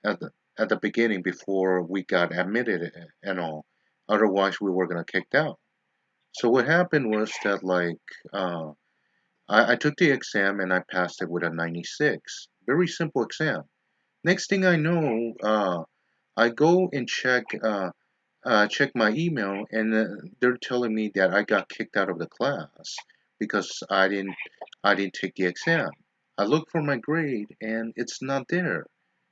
at the beginning before we got admitted and all. Otherwise, we were gonna kicked out. So what happened was that uh, I took the exam and I passed it with a 96. Very simple exam. Next thing I know, I go and check my email, and they're telling me that I got kicked out of the class because I didn't take the exam. I look for my grade, and it's not there.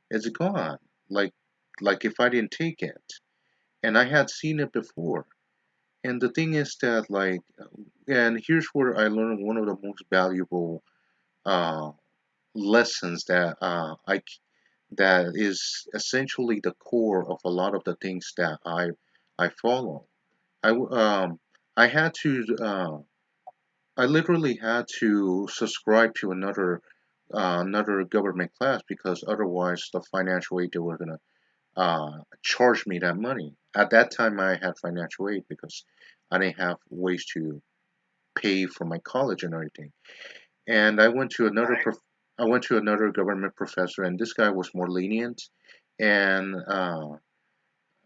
It's gone. Like like if I didn't take it, and I had seen it before. And the thing is that and here's where I learned one of the most valuable uh, lessons that is essentially the core of a lot of the things that I follow. I w- I had to I literally had to subscribe to another government class because otherwise the financial aid they were gonna charge me that money. At that time, I had financial aid because I didn't have ways to pay for my college and everything. And Right? I went to another government professor, and this guy was more lenient. And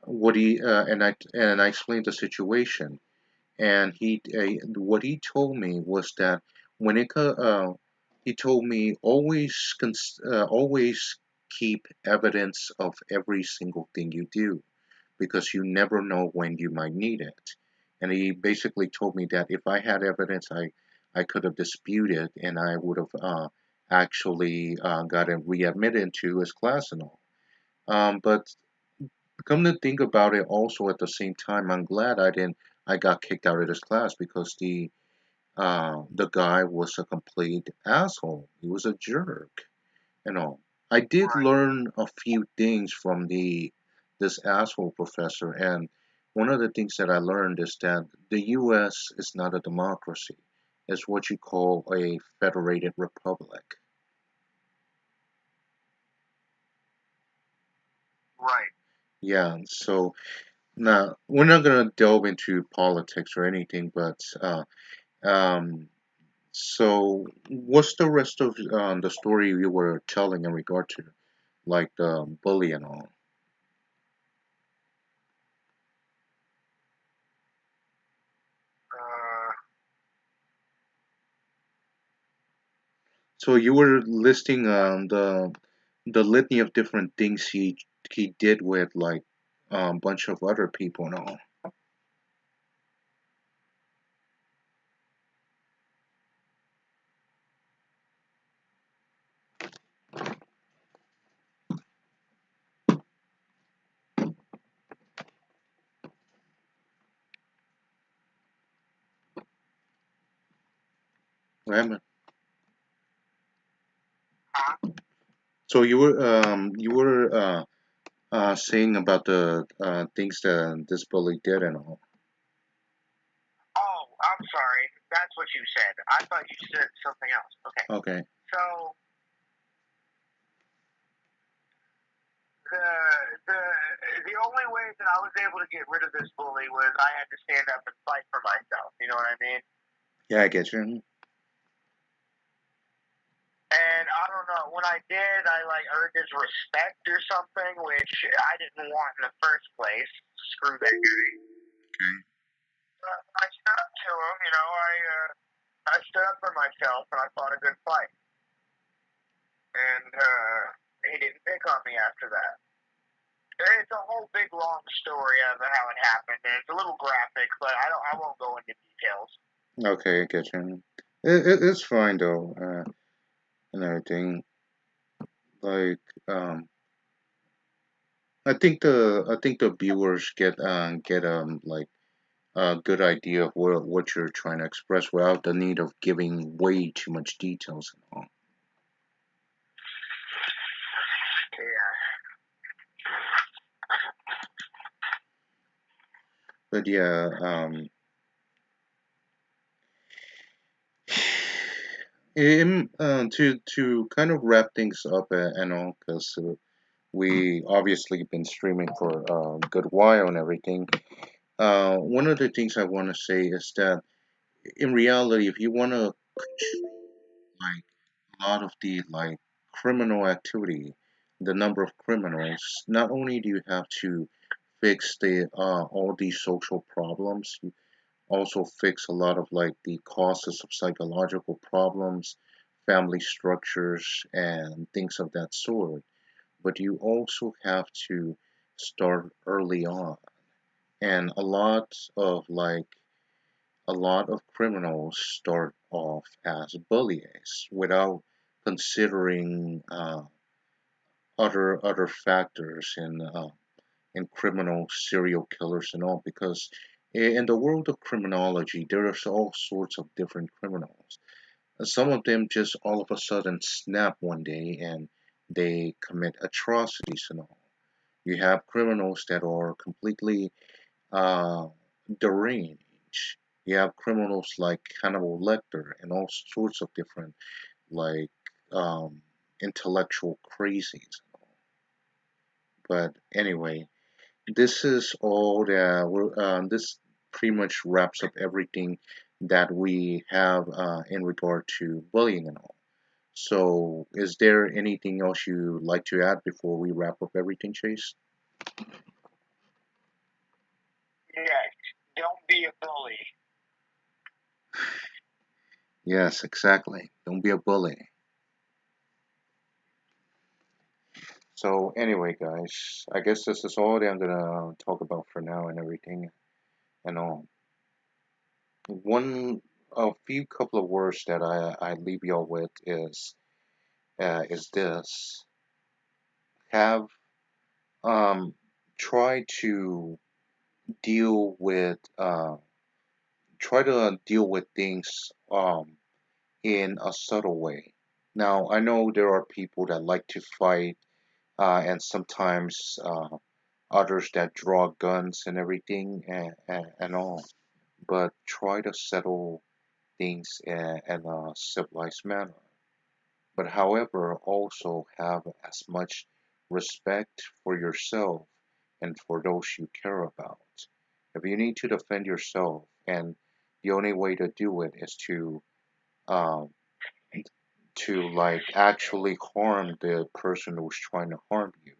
what he and I explained the situation, and what he told me was that when he told me always keep evidence of every single thing you do because you never know when you might need it. and he basically told me that if I had evidence, I could have disputed, and I would have actually gotten readmitted into his class and all. But come to think about it, also at the same time, I'm glad I got kicked out of this class because the guy was a complete asshole. He was a jerk. You know, I did Right. learn a few things from the this asshole professor, and one of the things that I learned is that the U.S. is not a democracy. It's what you call a federated republic. Right. Yeah, so now we're not gonna delve into politics or anything, but um, so what's the rest of the story you were telling in regard to, like the bully and all? Uh, So you were listing the litany of different things he did with like a bunch of other people and all. Right? So you were saying about the things that this bully did and all. oh, I'm sorry. That's what you said. I thought you said something else. Okay. Okay. So the the the only way that I was able to get rid of this bully was I had to stand up and fight for myself. You know what I mean? Yeah, I get you. And I don't know. When I did, I like earned his respect or something, which I didn't want in the first place. Screw that guy. I stood up to him. You know, I stood up for myself and I fought a good fight. And he didn't pick on me after that. It's a whole big long story of how it happened, and it's a little graphic, but I won't go into details. Okay, I get you. It's fine though, and everything. Like, I think the viewers get like a good idea of what you're trying to express without the need of giving way too much details and all. Yeah. But yeah, to kind of wrap things up and all, because we obviously been streaming for a good while and everything. One of the things I want to say is that in reality, if you want to like a lot of the like criminal activity, the number of criminals, not only do you have to fix the all these social problems, you also fix a lot of like the causes of psychological problems, family structures, and things of that sort. But you also have to start early on. And a lot of criminals start off as bullies without considering other factors in criminal serial killers and all, because in the world of criminology there's all sorts of different criminals. Some of them just all of a sudden snap one day and they commit atrocities and all. You have criminals that are completely uh, deranged. You have criminals like Hannibal Lecter and all sorts of different like um, intellectual crazies. But anyway, this is all that this pretty much wraps up everything that we have in regard to bullying and all. So, is there anything else you'd like to add before we wrap up everything, Chase? Yes. Don't be a bully. Yes, exactly. Don't be a bully. So, anyway, guys, I guess this is all that I'm gonna talk about for now and everything and all. one a few couple of words that I leave y'all with is this: have um try to deal with deal with things in a subtle way. Now I know there are people that like to fight, and sometimes others that draw guns and everything and all, but try to settle things in a civilized manner. But however, also have as much respect for yourself and for those you care about. If you need to defend yourself, and the only way to do it is um, to like actually harm the person who's trying to harm you,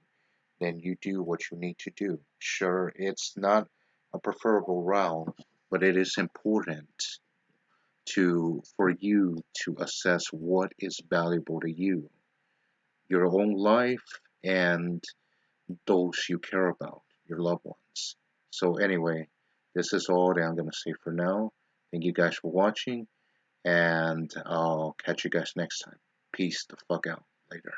then you do what you need to do. Sure, it's not a preferable route, but it is important to for you to assess what is valuable to you, your own life and those you care about, your loved ones. So anyway, this is all that I'm gonna say for now. Thank you guys for watching, and I'll catch you guys next time. Peace the fuck out. Later.